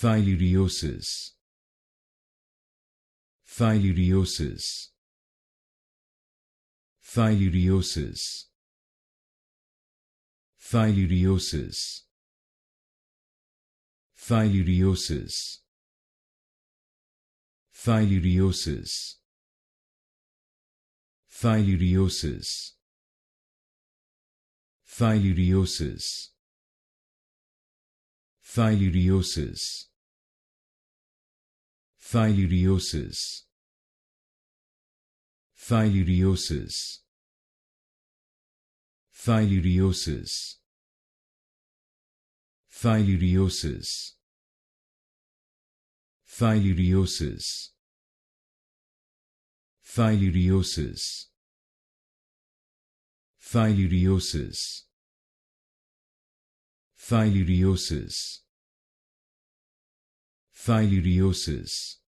Theileriosis. Theileriosis. Theileriosis. Theileriosis. Theileriosis. Theileriosis. Theileriosis. Theileriosis. Theileriosis. Theileriosis. Theileriosis. Theileriosis. Theileriosis. Theileriosis. Theileriosis. Theileriosis. Theileriosis. Theileriosis.